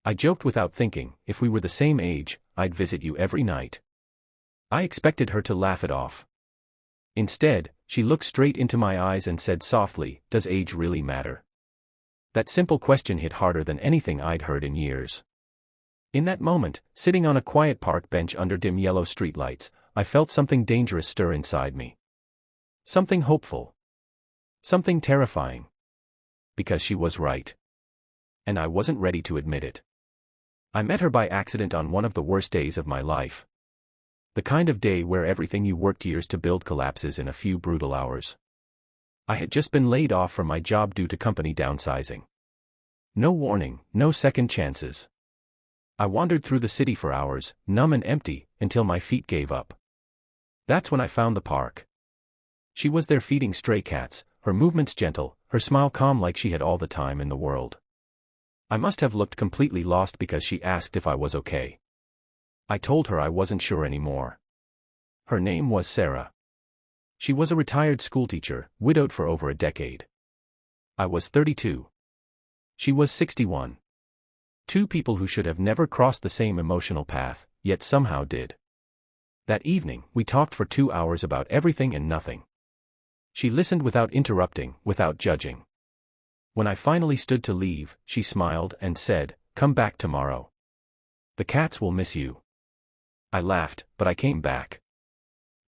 I joked without thinking, if we were the same age, I'd visit you every night. I expected her to laugh it off. Instead, she looked straight into my eyes and said softly, "Does age really matter?" That simple question hit harder than anything I'd heard in years. In that moment, sitting on a quiet park bench under dim yellow streetlights, I felt something dangerous stir inside me. Something hopeful. Something terrifying. Because she was right. And I wasn't ready to admit it. I met her by accident on one of the worst days of my life. The kind of day where everything you worked years to build collapses in a few brutal hours. I had just been laid off from my job due to company downsizing. No warning, no second chances. I wandered through the city for hours, numb and empty, until my feet gave up. That's when I found the park. She was there feeding stray cats, her movements gentle, her smile calm like she had all the time in the world. I must have looked completely lost because she asked if I was okay. I told her I wasn't sure anymore. Her name was Sarah. She was a retired schoolteacher, widowed for over a decade. I was 32. She was 61. Two people who should have never crossed the same emotional path, yet somehow did. That evening, we talked for 2 hours about everything and nothing. She listened without interrupting, without judging. When I finally stood to leave, she smiled and said, "Come back tomorrow. The cats will miss you." I laughed, but I came back.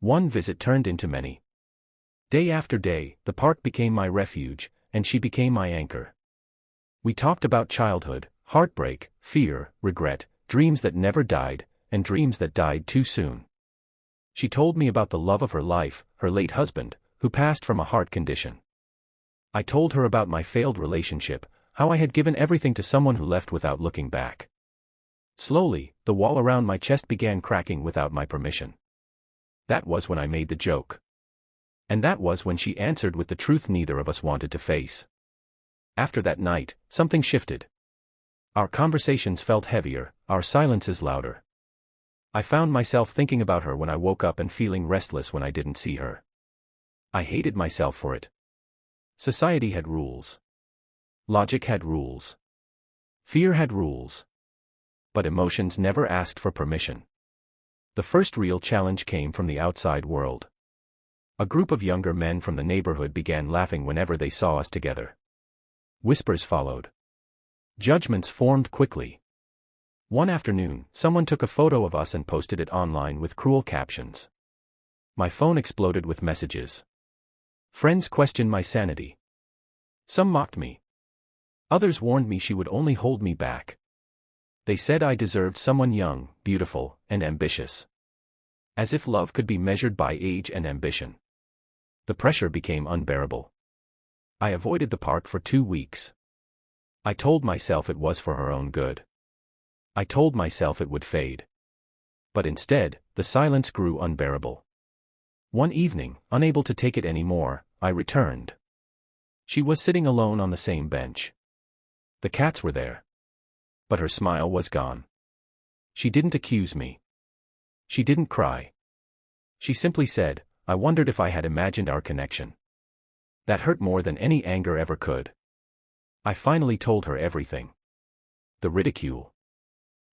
One visit turned into many. Day after day, the park became my refuge, and she became my anchor. We talked about childhood, heartbreak, fear, regret, dreams that never died, and dreams that died too soon. She told me about the love of her life, her late husband, who passed from a heart condition. I told her about my failed relationship, how I had given everything to someone who left without looking back. Slowly, the wall around my chest began cracking without my permission. That was when I made the joke. And that was when she answered with the truth neither of us wanted to face. After that night, something shifted. Our conversations felt heavier, our silences louder. I found myself thinking about her when I woke up and feeling restless when I didn't see her. I hated myself for it. Society had rules. Logic had rules. Fear had rules. But emotions never asked for permission. The first real challenge came from the outside world. A group of younger men from the neighborhood began laughing whenever they saw us together. Whispers followed. Judgments formed quickly. One afternoon, someone took a photo of us and posted it online with cruel captions. My phone exploded with messages. Friends questioned my sanity. Some mocked me. Others warned me she would only hold me back. They said I deserved someone young, beautiful, and ambitious. As if love could be measured by age and ambition. The pressure became unbearable. I avoided the park for 2 weeks. I told myself it was for her own good. I told myself it would fade. But instead, the silence grew unbearable. One evening, unable to take it anymore, I returned. She was sitting alone on the same bench. The cats were there. But her smile was gone. She didn't accuse me. She didn't cry. She simply said, "I wondered if I had imagined our connection." That hurt more than any anger ever could. I finally told her everything. The ridicule.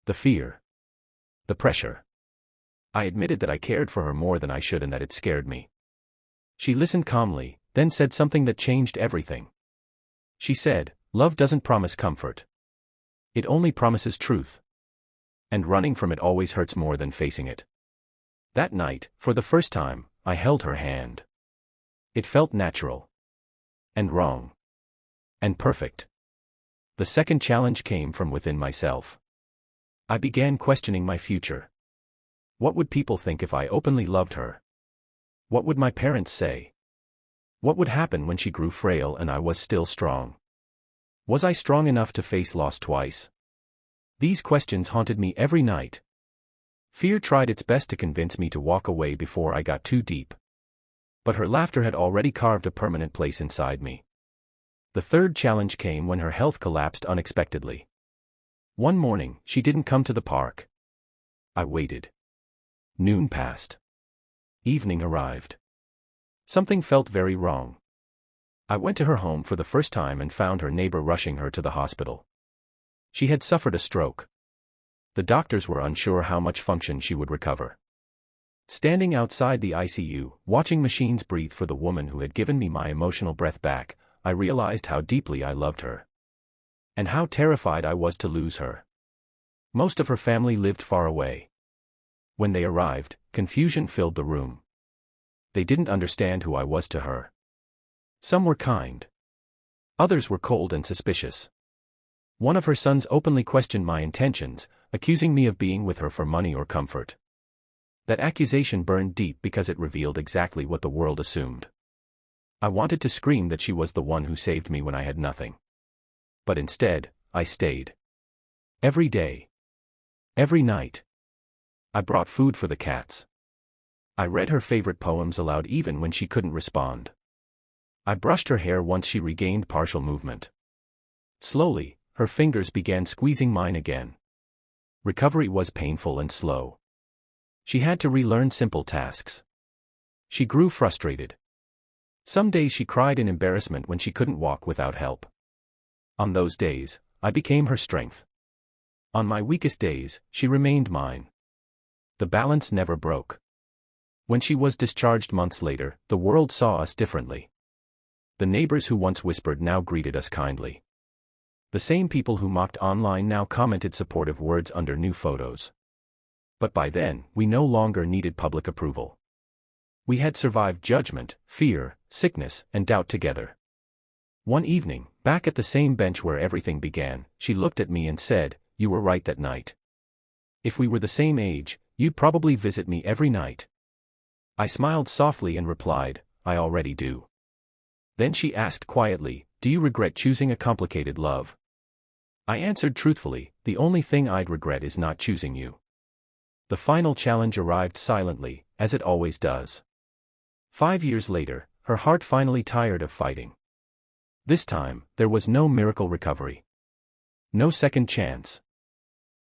The fear. The pressure. I admitted that I cared for her more than I should and that it scared me. She listened calmly, then said something that changed everything. She said, "Love doesn't promise comfort. It only promises truth. And running from it always hurts more than facing it." That night, for the first time, I held her hand. It felt natural. And wrong. And perfect. The second challenge came from within myself. I began questioning my future. What would people think if I openly loved her? What would my parents say? What would happen when she grew frail and I was still strong? Was I strong enough to face loss twice? These questions haunted me every night. Fear tried its best to convince me to walk away before I got too deep. But her laughter had already carved a permanent place inside me. The third challenge came when her health collapsed unexpectedly. One morning, she didn't come to the park. I waited. Noon passed. Evening arrived. Something felt very wrong. I went to her home for the first time and found her neighbor rushing her to the hospital. She had suffered a stroke. The doctors were unsure how much function she would recover. Standing outside the ICU, watching machines breathe for the woman who had given me my emotional breath back, I realized how deeply I loved her. And how terrified I was to lose her. Most of her family lived far away. When they arrived, confusion filled the room. They didn't understand who I was to her. Some were kind. Others were cold and suspicious. One of her sons openly questioned my intentions, accusing me of being with her for money or comfort. That accusation burned deep because it revealed exactly what the world assumed. I wanted to scream that she was the one who saved me when I had nothing. But instead, I stayed. Every day. Every night. I brought food for the cats. I read her favorite poems aloud even when she couldn't respond. I brushed her hair once she regained partial movement. Slowly, her fingers began squeezing mine again. Recovery was painful and slow. She had to relearn simple tasks. She grew frustrated. Some days she cried in embarrassment when she couldn't walk without help. On those days, I became her strength. On my weakest days, she remained mine. The balance never broke. When she was discharged months later, the world saw us differently. The neighbors who once whispered now greeted us kindly. The same people who mocked online now commented supportive words under new photos. But by then, we no longer needed public approval. We had survived judgment, fear, sickness, and doubt together. One evening, back at the same bench where everything began, she looked at me and said, "You were right that night. If we were the same age, you'd probably visit me every night." I smiled softly and replied, "I already do." Then she asked quietly, "Do you regret choosing a complicated love?" I answered truthfully, "The only thing I'd regret is not choosing you." The final challenge arrived silently, as it always does. 5 years later, her heart finally tired of fighting. This time, there was no miracle recovery. No second chance.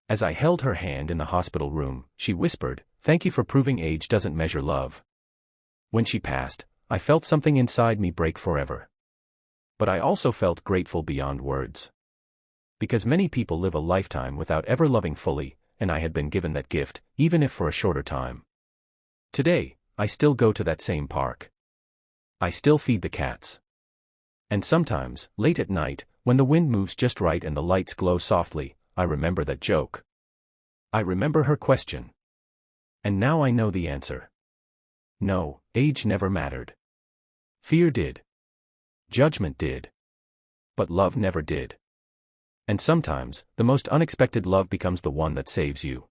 As I held her hand in the hospital room, she whispered, "Thank you for proving age doesn't measure love." When she passed, I felt something inside me break forever. But I also felt grateful beyond words. Because many people live a lifetime without ever loving fully, and I had been given that gift, even if for a shorter time. Today, I still go to that same park. I still feed the cats. And sometimes, late at night, when the wind moves just right and the lights glow softly, I remember that joke. I remember her question. And now I know the answer. No, age never mattered. Fear did. Judgment did. But love never did. And sometimes, the most unexpected love becomes the one that saves you.